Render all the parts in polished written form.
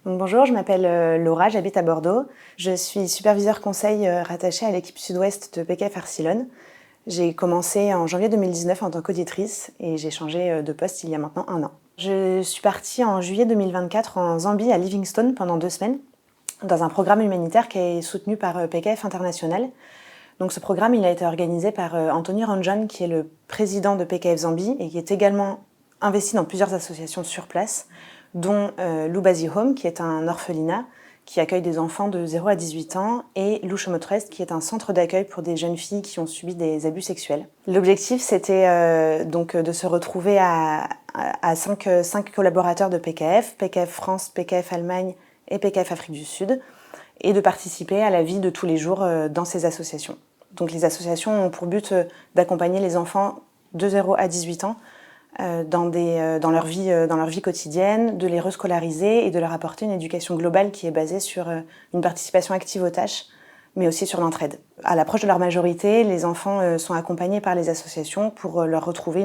Donc bonjour, je m'appelle Laura, j'habite à Bordeaux. Je suis superviseur conseil rattachée à l'équipe sud-ouest de PKF Arcilon. J'ai commencé en janvier 2019 en tant qu'auditrice et j'ai changé de poste il y a maintenant 1 an. Je suis partie en juillet 2024 en Zambie à Livingstone pendant 2 semaines dans un programme humanitaire qui est soutenu par PKF International. Donc ce programme il a été organisé par Anthony Ranjan qui est le président de PKF Zambie et qui est également investi dans plusieurs associations sur place, dont Lubazi Home, qui est un orphelinat qui accueille des enfants de 0 à 18 ans, et Lushomotrest, qui est un centre d'accueil pour des jeunes filles qui ont subi des abus sexuels. L'objectif, c'était donc de se retrouver à 5 collaborateurs de PKF, PKF France, PKF Allemagne et PKF Afrique du Sud, et de participer à la vie de tous les jours dans ces associations. Donc les associations ont pour but d'accompagner les enfants de 0 à 18 ans dans leur vie quotidienne, de les rescolariser et de leur apporter une éducation globale qui est basée sur une participation active aux tâches, mais aussi sur l'entraide. À l'approche de leur majorité, les enfants sont accompagnés par les associations pour leur retrouver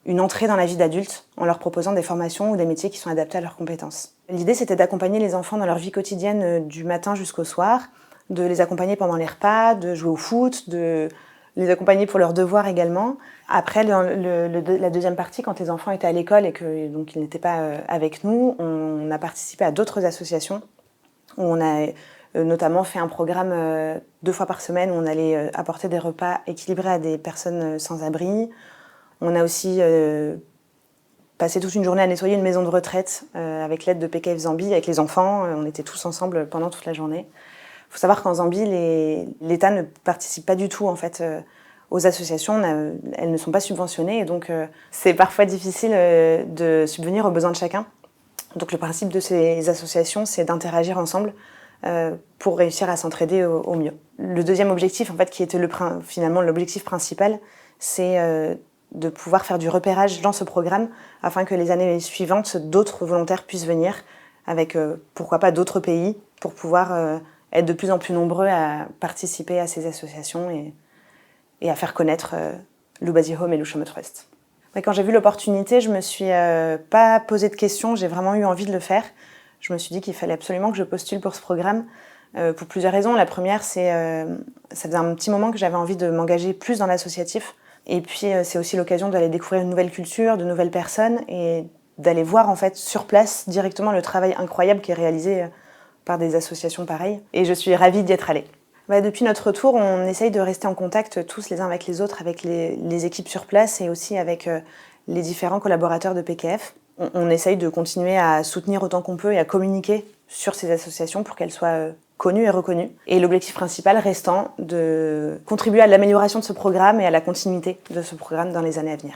une entrée dans la vie d'adulte en leur proposant des formations ou des métiers qui sont adaptés à leurs compétences. L'idée, c'était d'accompagner les enfants dans leur vie quotidienne du matin jusqu'au soir, de les accompagner pendant les repas, de jouer au foot, de les accompagner pour leurs devoirs également. Après, la deuxième partie, quand les enfants étaient à l'école et qu'ils n'étaient pas avec nous, on a participé à d'autres associations où on a notamment fait un programme 2 fois par semaine où on allait apporter des repas équilibrés à des personnes sans abri. On a aussi passé toute une journée à nettoyer une maison de retraite avec l'aide de PKF Zambie, avec les enfants. On était tous ensemble pendant toute la journée. Il faut savoir qu'en Zambie, l'État ne participe pas du tout en fait, aux associations. Elles ne sont pas subventionnées et donc c'est parfois difficile de subvenir aux besoins de chacun. Donc le principe de ces associations, c'est d'interagir ensemble pour réussir à s'entraider au mieux. Le deuxième objectif, en fait, qui était finalement l'objectif principal, c'est de pouvoir faire du repérage dans ce programme afin que les années suivantes, d'autres volontaires puissent venir avec, pourquoi pas, d'autres pays pour pouvoir être de plus en plus nombreux à participer à ces associations et à faire connaître Lubazi Home et Lushomotrest. Quand j'ai vu l'opportunité, je me suis pas posé de questions, j'ai vraiment eu envie de le faire. Je me suis dit qu'il fallait absolument que je postule pour ce programme pour plusieurs raisons. La première, c'est ça faisait un petit moment que j'avais envie de m'engager plus dans l'associatif. Et puis c'est aussi l'occasion d'aller découvrir une nouvelle culture, de nouvelles personnes et d'aller voir en fait sur place directement le travail incroyable qui est réalisé par des associations pareilles. Et je suis ravie d'y être allée. Depuis notre retour, on essaye de rester en contact tous les uns avec les autres, avec les équipes sur place et aussi avec les différents collaborateurs de PKF. On essaye de continuer à soutenir autant qu'on peut et à communiquer sur ces associations pour qu'elles soient connues et reconnues. Et l'objectif principal restant de contribuer à l'amélioration de ce programme et à la continuité de ce programme dans les années à venir.